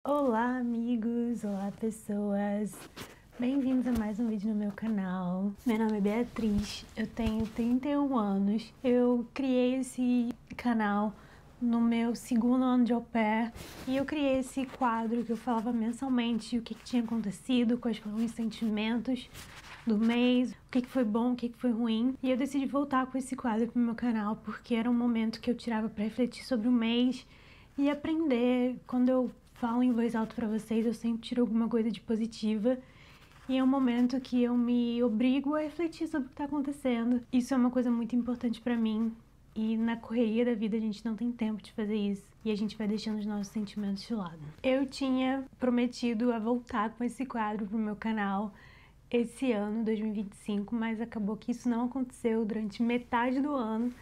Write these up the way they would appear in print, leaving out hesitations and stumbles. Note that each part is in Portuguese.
Olá amigos, olá pessoas, bem-vindos a mais um vídeo no meu canal. Meu nome é Beatriz, eu tenho 31 anos, eu criei esse canal no meu segundo ano de au pair e eu criei esse quadro que eu falava mensalmente o que tinha acontecido, quais foram os sentimentos do mês, o que foi bom, o que foi ruim. E eu decidi voltar com esse quadro pro meu canal porque era um momento que eu tirava para refletir sobre o mês e aprender. Quando eu falo em voz alta pra vocês, eu sempre tiro alguma coisa de positiva. E é um momento que eu me obrigo a refletir sobre o que tá acontecendo. Isso é uma coisa muito importante pra mim. E na correria da vida a gente não tem tempo de fazer isso. E a gente vai deixando os nossos sentimentos de lado. Eu tinha prometido a voltar com esse quadro pro meu canal esse ano, 2025, mas acabou que isso não aconteceu durante metade do ano.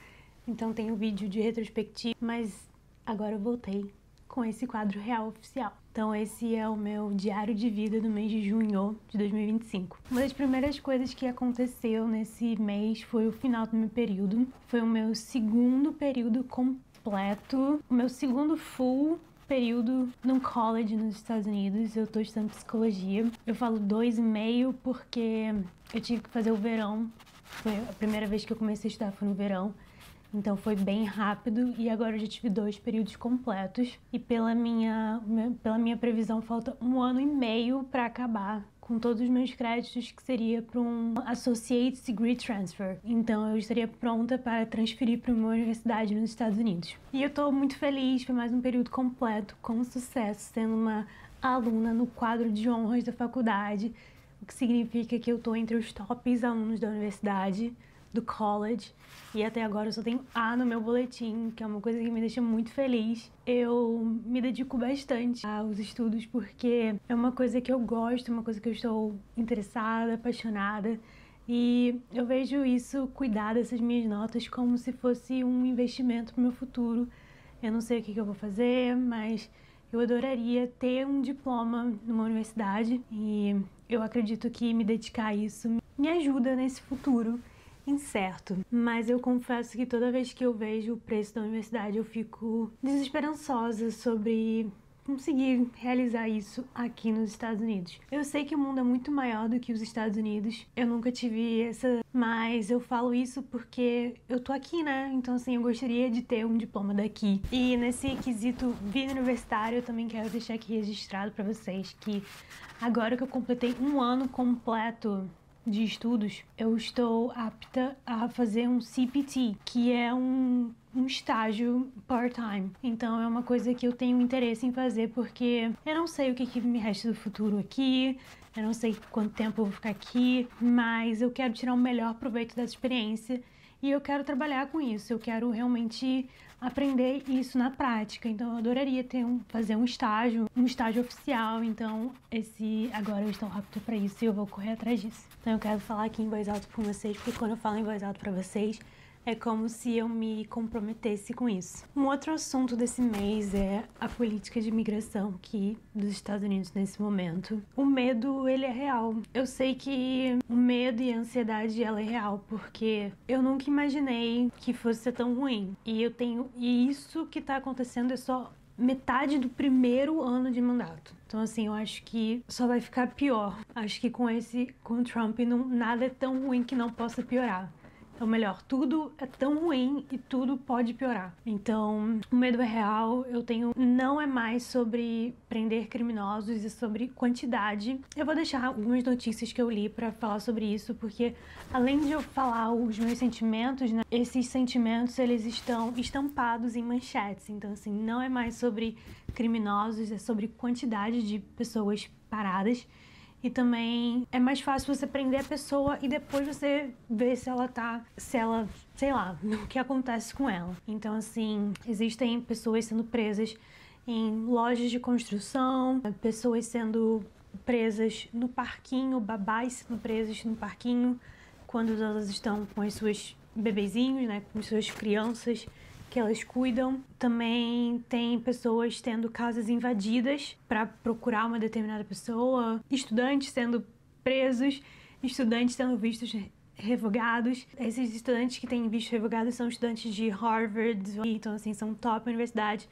Então tem um vídeo de retrospectiva, mas agora eu voltei com esse quadro real oficial. Então esse é o meu diário de vida do mês de junho de 2025. Uma das primeiras coisas que aconteceu nesse mês foi o final do meu período. Foi o meu segundo período completo, o meu segundo full período num college nos Estados Unidos. Eu tô estudando psicologia. Eu falo 2,5 porque eu tive que fazer o verão. Foi a primeira vez que eu comecei a estudar, foi no verão. Então foi bem rápido e agora eu já tive 2 períodos completos. E pela minha previsão falta 1 ano e meio para acabar com todos os meus créditos, que seria para um Associate Degree Transfer. Então eu estaria pronta para transferir para uma universidade nos Estados Unidos. E eu tô muito feliz, foi mais um período completo, com sucesso, sendo uma aluna no quadro de honras da faculdade, o que significa que eu tô entre os tops alunos da universidade, do college, e até agora eu só tenho A no meu boletim, que é uma coisa que me deixa muito feliz. Eu me dedico bastante aos estudos porque é uma coisa que eu gosto, uma coisa que eu estou interessada, apaixonada, e eu vejo isso, cuidar dessas minhas notas, como se fosse um investimento pro meu futuro. Eu não sei o que eu vou fazer, mas eu adoraria ter um diploma numa universidade e eu acredito que me dedicar a isso me ajuda nesse futuro incerto. Mas eu confesso que toda vez que eu vejo o preço da universidade eu fico desesperançosa sobre conseguir realizar isso aqui nos Estados Unidos. Eu sei que o mundo é muito maior do que os Estados Unidos. Eu nunca tive essa... Mas eu falo isso porque eu tô aqui, né? Então, assim, eu gostaria de ter um diploma daqui. E nesse quesito vida universitária, eu também quero deixar aqui registrado pra vocês que agora que eu completei 1 ano completo de estudos, eu estou apta a fazer um CPT, que é um estágio part-time. Então é uma coisa que eu tenho interesse em fazer porque eu não sei o que me resta do futuro aqui, eu não sei quanto tempo eu vou ficar aqui, mas eu quero tirar o melhor proveito dessa experiência e eu quero trabalhar com isso, eu quero realmente aprender isso na prática. Então eu adoraria fazer um estágio oficial. Então agora eu estou apta para isso e eu vou correr atrás disso. Então eu quero falar aqui em voz alta com vocês, porque quando eu falo em voz alta para vocês, é como se eu me comprometesse com isso. Um outro assunto desse mês é a política de imigração aqui dos Estados Unidos nesse momento. O medo, ele é real. Eu sei que o medo e a ansiedade, ela é real, porque eu nunca imaginei que fosse ser tão ruim. E isso que tá acontecendo é só metade do primeiro ano de mandato. Então, assim, eu acho que só vai ficar pior. Acho que com o Trump, nada é tão ruim que não possa piorar. Ou melhor, tudo é tão ruim e tudo pode piorar. Então, o medo é real. Não é mais sobre prender criminosos, é sobre quantidade. Eu vou deixar algumas notícias que eu li pra falar sobre isso, porque além de eu falar os meus sentimentos, né, esses sentimentos, eles estão estampados em manchetes. Então, assim, não é mais sobre criminosos, é sobre quantidade de pessoas paradas. E também é mais fácil você prender a pessoa e depois você ver sei lá, o que acontece com ela. Então, assim, existem pessoas sendo presas em lojas de construção, pessoas sendo presas no parquinho, babás sendo presas no parquinho quando elas estão com os seus bebezinhos, né, com as suas crianças que elas cuidam. Também tem pessoas tendo casas invadidas para procurar uma determinada pessoa, estudantes sendo presos, estudantes tendo vistos revogados. Esses estudantes que têm vistos revogados são estudantes de Harvard, então assim, são top universidades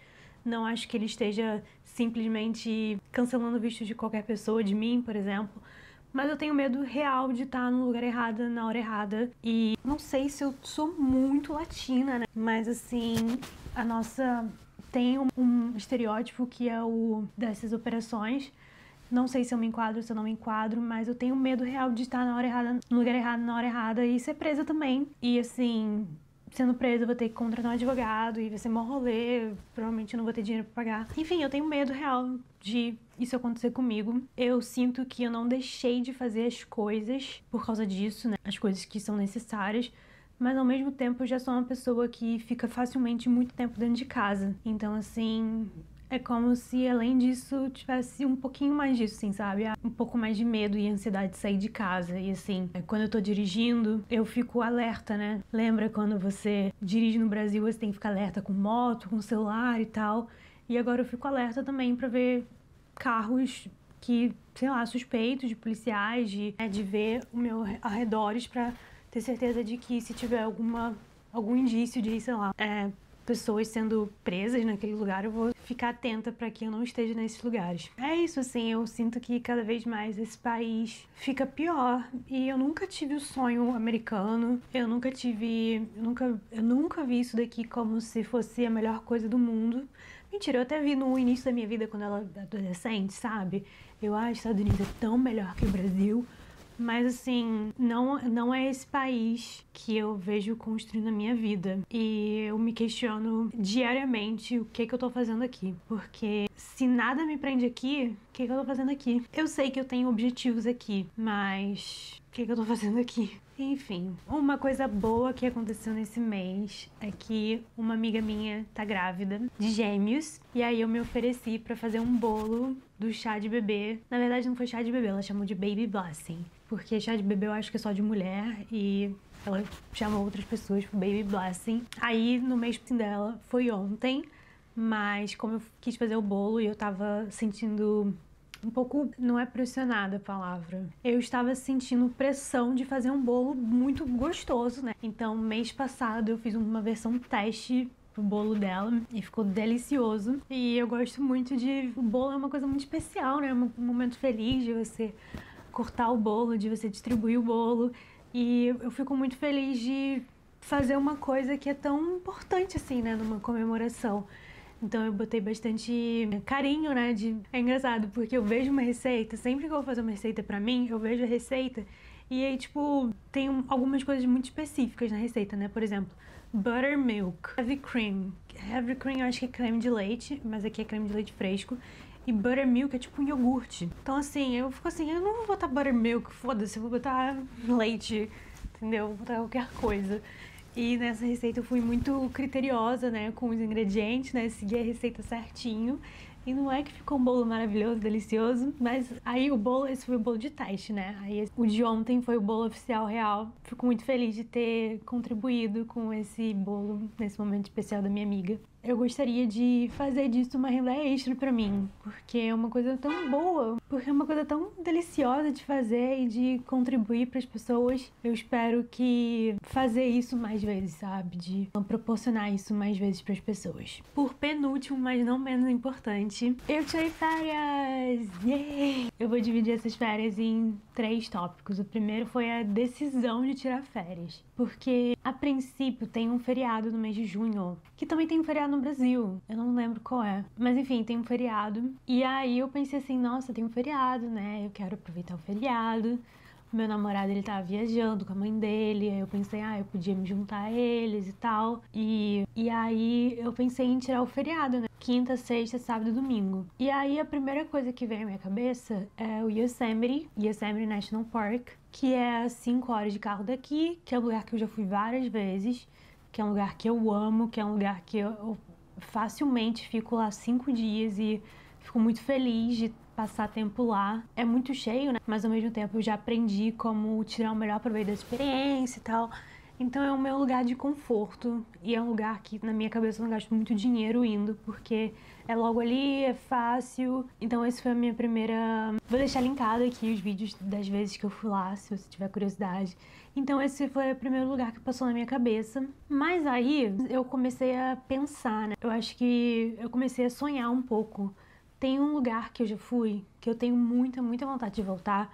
Não acho que ele esteja simplesmente cancelando o visto de qualquer pessoa, de mim, por exemplo. Mas eu tenho medo real de estar no lugar errado, na hora errada. E não sei se eu sou muito latina, né? Mas assim, a nossa tem um estereótipo que é o dessas operações. Não sei se eu me enquadro, se eu não me enquadro, mas eu tenho medo real de estar na hora errada, no lugar errado, na hora errada e ser presa também. E assim, sendo presa eu vou ter que contratar um advogado e vai ser mó rolê, provavelmente eu não vou ter dinheiro pra pagar. Enfim, eu tenho medo real de isso acontecer comigo. Eu sinto que eu não deixei de fazer as coisas por causa disso, né? As coisas que são necessárias. Mas ao mesmo tempo eu já sou uma pessoa que fica facilmente muito tempo dentro de casa. Então assim, é como se além disso tivesse um pouquinho mais disso, assim, sabe? Um pouco mais de medo e ansiedade de sair de casa. E assim, quando eu tô dirigindo, eu fico alerta, né? Lembra quando você dirige no Brasil, você tem que ficar alerta com moto, com celular e tal. E agora eu fico alerta também pra ver carros que, sei lá, suspeitos de policiais, de ver o meu arredores pra ter certeza de que se tiver algum indício de, sei lá, pessoas sendo presas naquele lugar, eu vou ficar atenta para que eu não esteja nesses lugares. É isso, assim, eu sinto que cada vez mais esse país fica pior e eu nunca tive o sonho americano, eu nunca vi isso daqui como se fosse a melhor coisa do mundo. Mentira, eu até vi no início da minha vida, quando ela era adolescente, sabe? Eu acho que os Estados Unidos é tão melhor que o Brasil. Mas assim, não é esse país que eu vejo construindo a minha vida. E eu me questiono diariamente o que eu tô fazendo aqui. Porque se nada me prende aqui, o que eu tô fazendo aqui? Eu sei que eu tenho objetivos aqui, mas o que eu tô fazendo aqui? Enfim, uma coisa boa que aconteceu nesse mês é que uma amiga minha tá grávida de gêmeos. E aí eu me ofereci pra fazer um bolo do chá de bebê. Na verdade não foi chá de bebê, ela chamou de Baby Blessing. Porque chá de bebê eu acho que é só de mulher e ela chamou outras pessoas pro Baby Blessing. Aí no mês dela foi ontem, mas como eu quis fazer o bolo e eu tava sentindo um pouco, não é pressionada a palavra, eu estava sentindo pressão de fazer um bolo muito gostoso, né? Então mês passado eu fiz uma versão teste pro bolo dela e ficou delicioso. E eu gosto muito de... O bolo é uma coisa muito especial, né? Um momento feliz de você cortar o bolo, de você distribuir o bolo. E eu fico muito feliz de fazer uma coisa que é tão importante assim, né? Numa comemoração. Então eu botei bastante carinho, né? É engraçado, porque eu vejo uma receita, sempre que eu vou fazer uma receita pra mim, eu vejo a receita e aí, tipo, tem algumas coisas muito específicas na receita, né? Por exemplo, buttermilk, heavy cream. Heavy cream eu acho que é creme de leite, mas aqui é creme de leite fresco. E buttermilk é tipo um iogurte. Então assim, eu fico assim, eu não vou botar buttermilk, foda-se, eu vou botar leite, entendeu? Vou botar qualquer coisa. E nessa receita eu fui muito criteriosa, né, com os ingredientes, né, segui a receita certinho. E não é que ficou um bolo maravilhoso, delicioso, mas aí esse foi o bolo de teste, né? Aí o de ontem foi o bolo oficial real. Fico muito feliz de ter contribuído com esse bolo nesse momento especial da minha amiga. Eu gostaria de fazer disso uma renda extra pra mim, porque é uma coisa tão boa, porque é uma coisa tão deliciosa de fazer e de contribuir pras pessoas. Eu espero que fazer isso mais vezes, sabe? De proporcionar isso mais vezes pras pessoas. Por penúltimo, mas não menos importante, eu tirei férias! Yay! Eu vou dividir essas férias em 3 tópicos. O primeiro foi a decisão de tirar férias, porque a princípio tem um feriado no mês de junho, que também tem um feriado no Brasil, eu não lembro qual é, mas enfim, tem um feriado. E aí eu pensei assim, nossa, tem um feriado, né, eu quero aproveitar o feriado. O meu namorado, ele tava viajando com a mãe dele, aí eu pensei, eu podia me juntar a eles e tal. E aí eu pensei em tirar o feriado, né, quinta, sexta, sábado e domingo. E aí a primeira coisa que veio à minha cabeça é o Yosemite National Park, que é 5 horas de carro daqui, que é um lugar que eu já fui várias vezes, que é um lugar que eu amo, que é um lugar que eu facilmente fico lá 5 dias e fico muito feliz de passar tempo lá. É muito cheio, né? Mas ao mesmo tempo eu já aprendi como tirar o melhor proveito da experiência e tal. Então é o meu lugar de conforto e é um lugar que na minha cabeça eu não gasto muito dinheiro indo, porque é logo ali, é fácil. Então esse foi a minha primeira... Vou deixar linkado aqui os vídeos das vezes que eu fui lá, se você tiver curiosidade. Então esse foi o primeiro lugar que passou na minha cabeça. Mas aí eu comecei a pensar, né? Eu acho que eu comecei a sonhar um pouco. Tem um lugar que eu já fui, que eu tenho muita vontade de voltar,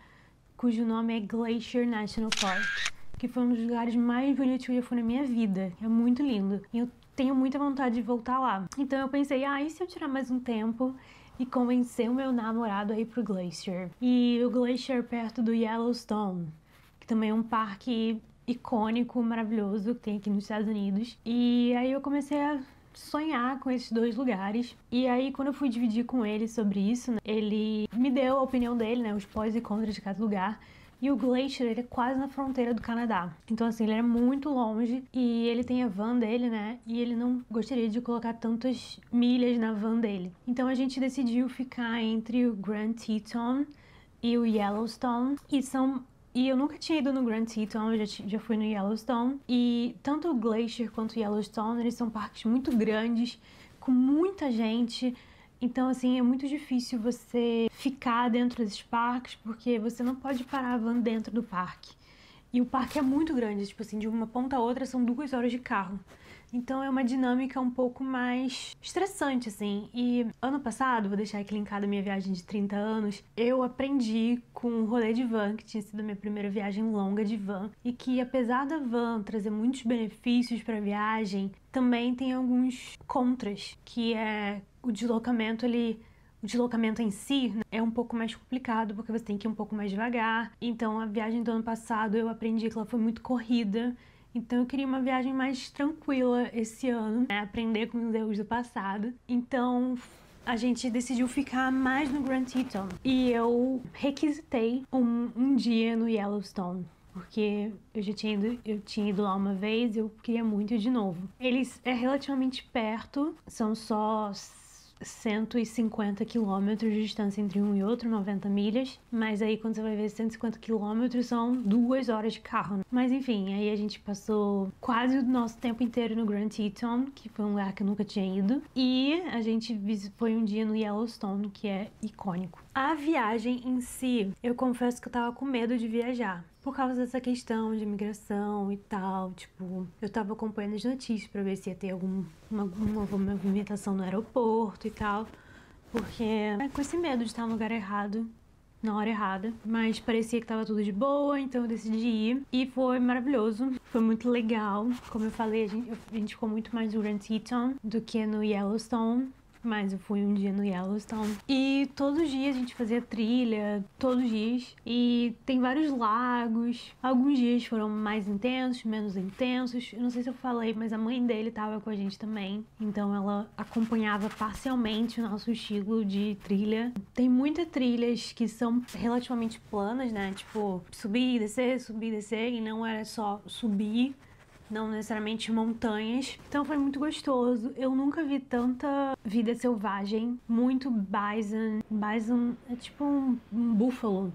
cujo nome é Glacier National Park, que foi um dos lugares mais bonitos que eu já fui na minha vida. É muito lindo. E eu tenho muita vontade de voltar lá. Então eu pensei, e se eu tirar mais um tempo e convencer o meu namorado a ir pro Glacier? E o Glacier é perto do Yellowstone, que também é um parque icônico, maravilhoso, que tem aqui nos Estados Unidos. E aí eu comecei a sonhar com esses dois lugares. E aí, quando eu fui dividir com ele sobre isso, né, ele me deu a opinião dele, né, os pós e contras de cada lugar. E o Glacier, ele é quase na fronteira do Canadá. Então, assim, ele é muito longe e ele tem a van dele, né? E ele não gostaria de colocar tantas milhas na van dele. Então, a gente decidiu ficar entre o Grand Teton e o Yellowstone. E eu nunca tinha ido no Grand Teton, eu já fui no Yellowstone. E tanto o Glacier quanto o Yellowstone, eles são parques muito grandes, com muita gente. Então, assim, é muito difícil você ficar dentro desses parques, porque você não pode parar a van dentro do parque. E o parque é muito grande, tipo assim, de uma ponta a outra são 2 horas de carro. Então é uma dinâmica um pouco mais estressante, assim. E ano passado, vou deixar aqui linkada a minha viagem de 30 anos, eu aprendi com um rolê de van, que tinha sido a minha primeira viagem longa de van, e que apesar da van trazer muitos benefícios para a viagem, também tem alguns contras, que é o deslocamento em si, né, é um pouco mais complicado, porque você tem que ir um pouco mais devagar. Então a viagem do ano passado eu aprendi que ela foi muito corrida. Então eu queria uma viagem mais tranquila esse ano, né? Aprender com os erros do passado. Então a gente decidiu ficar mais no Grand Teton. E eu requisitei um dia no Yellowstone, porque eu tinha ido lá uma vez e eu queria muito ir de novo. Eles é relativamente perto, são só 150 quilômetros de distância entre um e outro, 90 milhas, mas aí quando você vai ver 150 quilômetros são 2 horas de carro, né? Mas enfim, aí a gente passou quase o nosso tempo inteiro no Grand Teton, que foi um lugar que eu nunca tinha ido, e a gente foi um dia no Yellowstone, que é icônico. A viagem em si, eu confesso que eu tava com medo de viajar, por causa dessa questão de imigração e tal. Tipo, eu tava acompanhando as notícias pra ver se ia ter alguma movimentação no aeroporto e tal, porque com esse medo de estar no lugar errado, na hora errada, mas parecia que tava tudo de boa, então eu decidi ir e foi maravilhoso, foi muito legal. Como eu falei, a gente ficou muito mais no Grand Teton do que no Yellowstone. Mas eu fui um dia no Yellowstone. E todos os dias a gente fazia trilha, todos os dias. E tem vários lagos. Alguns dias foram mais intensos, menos intensos. Eu não sei se eu falei, mas a mãe dele tava com a gente também. Então ela acompanhava parcialmente o nosso estilo de trilha. Tem muitas trilhas que são relativamente planas, né? Tipo, subir e descer. E não era só subir, não necessariamente montanhas. Então foi muito gostoso. Eu nunca vi tanta vida selvagem, muito bison. Bison é tipo um búfalo.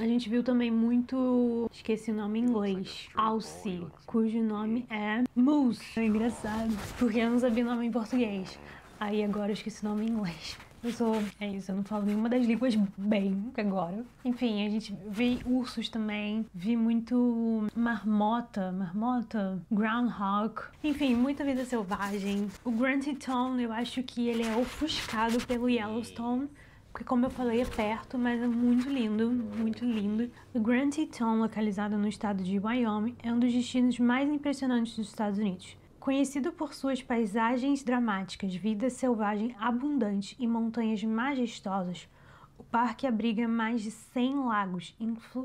A gente viu também muito, esqueci o nome em inglês, alce, cujo nome é moose. É engraçado, porque eu não sabia o nome em português. Aí agora eu esqueci o nome em inglês. Eu não falo nenhuma das línguas bem agora. Enfim, a gente vê ursos também, vi muito marmota, groundhog. Enfim, muita vida selvagem. O Grand Teton, eu acho que ele é ofuscado pelo Yellowstone, porque como eu falei, é perto, mas é muito lindo, muito lindo. O Grand Teton, localizado no estado de Wyoming, é um dos destinos mais impressionantes dos Estados Unidos. Conhecido por suas paisagens dramáticas, vida selvagem abundante e montanhas majestosas, o parque abriga mais de 100 lagos,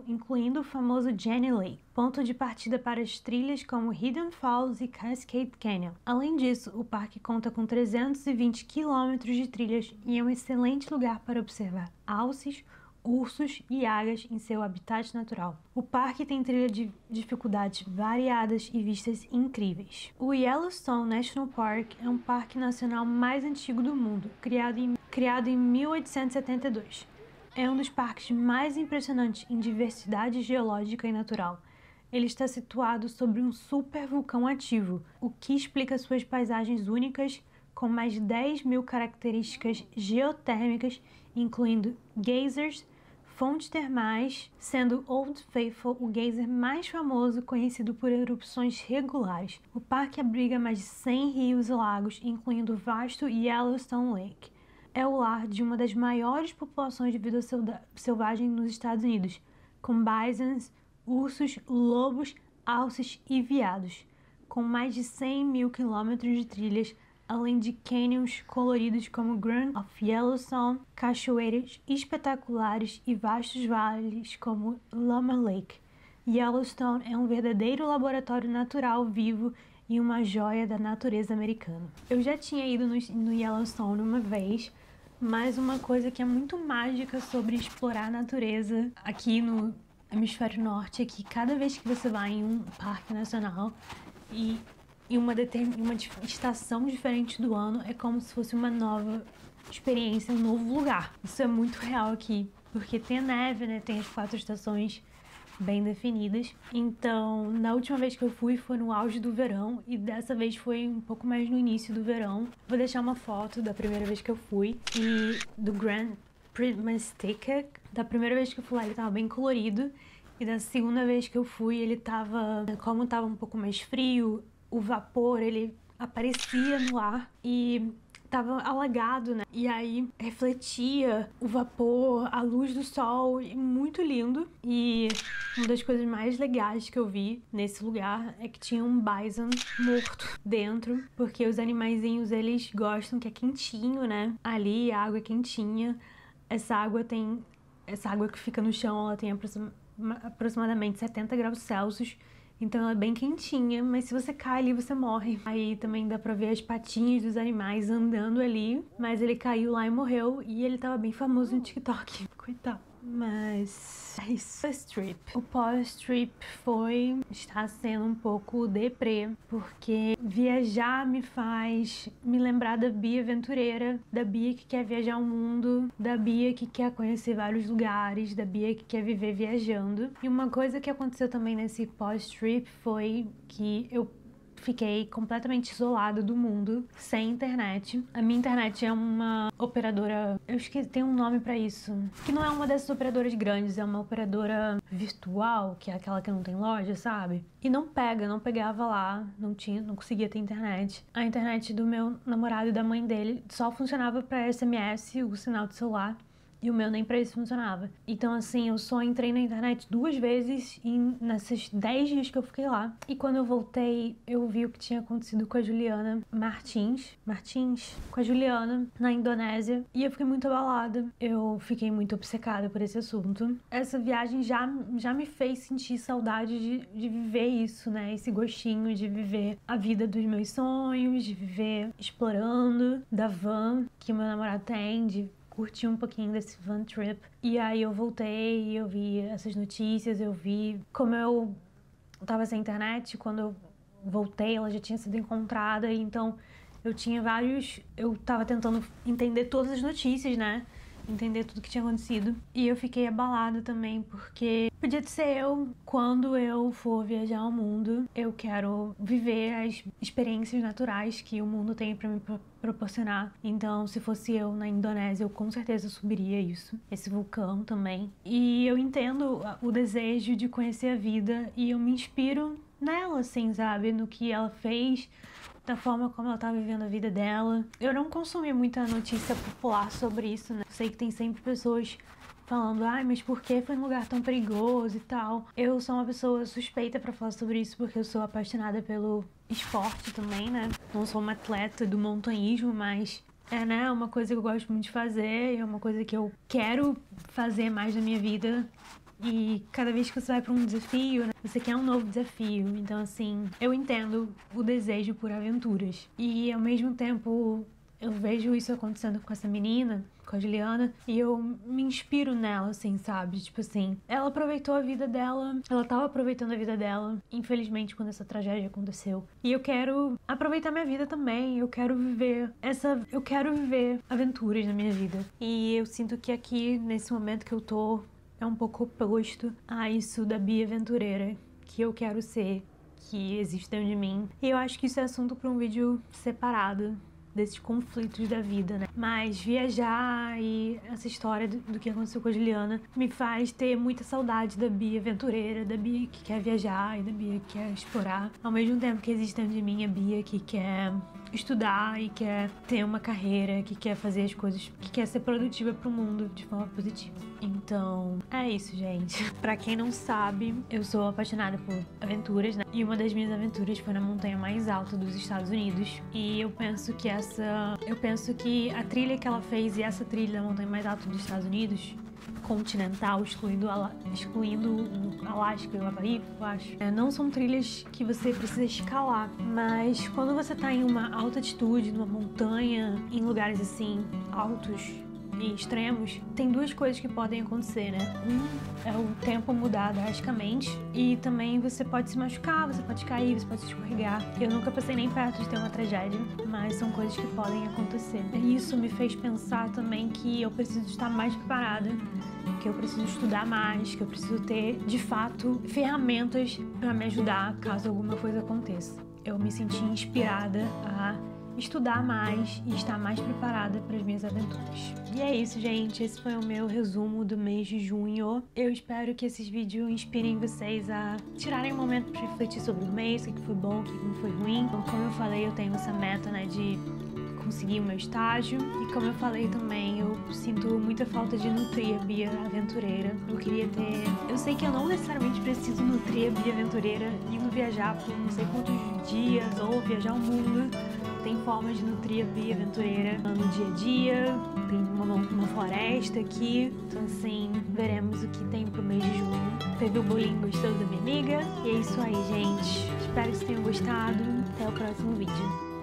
incluindo o famoso Jenny Lake, ponto de partida para as trilhas como Hidden Falls e Cascade Canyon. Além disso, o parque conta com 320 quilômetros de trilhas e é um excelente lugar para observar alces, ursos e águias em seu habitat natural. O parque tem trilha de dificuldades variadas e vistas incríveis. O Yellowstone National Park é um parque nacional mais antigo do mundo, criado em 1872. É um dos parques mais impressionantes em diversidade geológica e natural. ele está situado sobre um super vulcão ativo, o que explica suas paisagens únicas, com mais de 10 mil características geotérmicas, incluindo geysers, fontes termais, sendo Old Faithful o geyser mais famoso, conhecido por erupções regulares. O parque abriga mais de 100 rios e lagos, incluindo o vasto Yellowstone Lake. É o lar de uma das maiores populações de vida selvagem nos Estados Unidos, com bisons, ursos, lobos, alces e veados, com mais de 100 mil quilômetros de trilhas, além de canyons coloridos como Grand of Yellowstone, cachoeiras espetaculares e vastos vales como Llama Lake. Yellowstone é um verdadeiro laboratório natural vivo e uma joia da natureza americana. Eu já tinha ido no Yellowstone uma vez, mas uma coisa que é muito mágica sobre explorar a natureza aqui no hemisfério norte é que cada vez que você vai em um parque nacional e em uma estação diferente do ano, é como se fosse uma nova experiência, um novo lugar. Isso é muito real aqui, porque tem a neve, né? Tem as 4 estações bem definidas. Então, na última vez que eu fui foi no auge do verão e dessa vez foi um pouco mais no início do verão. Vou deixar uma foto da primeira vez que eu fui e do Grand Prix. Da primeira vez que eu fui lá, ele tava bem colorido. E da segunda vez que eu fui, ele tava... Como tava um pouco mais frio, o vapor, ele aparecia no ar e tava alagado, né? E aí refletia o vapor, a luz do sol, muito lindo. E uma das coisas mais legais que eu vi nesse lugar é que tinha um bison morto dentro, porque os animaizinhos, eles gostam que é quentinho, né? Ali a água é quentinha. Essa água que fica no chão, ela tem aproximadamente 70 graus Celsius. Então ela é bem quentinha, mas se você cai ali, você morre. Aí também dá pra ver as patinhas dos animais andando ali, mas ele caiu lá e morreu, e ele tava bem famoso no TikTok. Coitado. Mas é isso. O pós-trip está sendo um pouco deprê, porque viajar me faz me lembrar da Bia aventureira, da Bia que quer viajar o mundo, da Bia que quer conhecer vários lugares, da Bia que quer viver viajando. E uma coisa que aconteceu também nesse pós-trip foi que eu fiquei completamente isolada do mundo, sem internet. A minha internet é uma operadora... Eu esqueci, tem um nome pra isso. Que não é uma dessas operadoras grandes, é uma operadora virtual, que é aquela que não tem loja, sabe? E não pegava lá, não conseguia ter internet. A internet do meu namorado e da mãe dele só funcionava pra SMS, o sinal de celular. E o meu nem pra isso funcionava. Então, assim, eu só entrei na internet 2 vezes nesses 10 dias que eu fiquei lá. E quando eu voltei, eu vi o que tinha acontecido com a Juliana Martins, com a Juliana, na Indonésia. E eu fiquei muito abalada. Eu fiquei muito obcecada por esse assunto. Essa viagem já me fez sentir saudade de viver isso, né? Esse gostinho de viver a vida dos meus sonhos, de viver explorando, da van que meu namorado tem, de curti um pouquinho desse van trip. E aí eu voltei e eu vi essas notícias, eu vi como eu tava sem internet, quando eu voltei ela já tinha sido encontrada, e então eu tava tentando entender todas as notícias, né? Entender tudo que tinha acontecido. E eu fiquei abalada também, porque podia ser eu. Quando eu for viajar ao mundo, eu quero viver as experiências naturais que o mundo tem pra me proporcionar. Então, se fosse eu na Indonésia, eu com certeza subiria esse vulcão também. E eu entendo o desejo de conhecer a vida e eu me inspiro nela, assim, sabe? No que ela fez, da forma como ela tá vivendo a vida dela. Eu não consumi muita notícia popular sobre isso, né? Sei que tem sempre pessoas falando, ai, mas por que foi num lugar tão perigoso e tal? Eu sou uma pessoa suspeita pra falar sobre isso, porque eu sou apaixonada pelo esporte também, né? Não sou uma atleta do montanhismo, mas né, uma coisa que eu gosto muito de fazer, é uma coisa que eu quero fazer mais na minha vida. E cada vez que você vai pra um desafio, né, você quer um novo desafio. Então, assim, eu entendo o desejo por aventuras. E, ao mesmo tempo, eu vejo isso acontecendo com essa menina, com a Juliana, e eu me inspiro nela, assim, sabe? Tipo assim, ela aproveitou a vida dela, ela tava aproveitando a vida dela, infelizmente, quando essa tragédia aconteceu. E eu quero aproveitar minha vida também, eu quero viver aventuras na minha vida. E eu sinto que aqui, nesse momento que eu tô, é um pouco oposto a isso da Bia aventureira, que eu quero ser, que existe dentro de mim. E eu acho que isso é assunto para um vídeo separado desses conflitos da vida, né? Mas viajar e essa história do que aconteceu com a Juliana me faz ter muita saudade da Bia aventureira, da Bia que quer viajar e da Bia que quer explorar. Ao mesmo tempo que existe dentro de mim a Bia que quer estudar e quer ter uma carreira, que quer fazer as coisas, que quer ser produtiva pro mundo de forma positiva. Então, é isso, gente. Pra quem não sabe, eu sou apaixonada por aventuras, né? E uma das minhas aventuras foi na montanha mais alta dos Estados Unidos. E eu penso que a trilha que ela fez e essa trilha da montanha mais alta dos Estados Unidos, continental, excluindo o Alasca e o Havaí, eu acho. Não são trilhas que você precisa escalar, mas quando você tá em uma alta altitude, numa montanha, em lugares assim, altos e extremos, tem duas coisas que podem acontecer, né? É o tempo mudar drasticamente e também você pode se machucar, você pode cair, você pode se escorregar. Eu nunca passei nem perto de ter uma tragédia, mas são coisas que podem acontecer. E isso me fez pensar também que eu preciso estar mais preparada, que eu preciso estudar mais, que eu preciso ter, de fato, ferramentas para me ajudar caso alguma coisa aconteça. Eu me senti inspirada a estudar mais e estar mais preparada para as minhas aventuras. E é isso, gente. Esse foi o meu resumo do mês de junho. Eu espero que esses vídeos inspirem vocês a tirarem um momento para refletir sobre o mês, o que foi bom, o que não foi ruim. Como eu falei, eu tenho essa meta, né, de conseguir o meu estágio. E como eu falei também, eu sinto muita falta de nutrir a Bia aventureira. Eu queria ter... Eu sei que eu não necessariamente preciso nutrir a Bia aventureira indo viajar por não sei quantos dias ou viajar o mundo. Tem formas de nutrir a Bia aventureira no dia a dia, tem uma floresta aqui, então assim, veremos o que tem pro mês de junho. Teve o bolinho gostoso da minha amiga, e é isso aí, gente. Espero que vocês tenham gostado, até o próximo vídeo.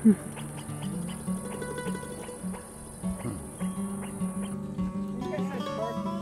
I guess that's parking.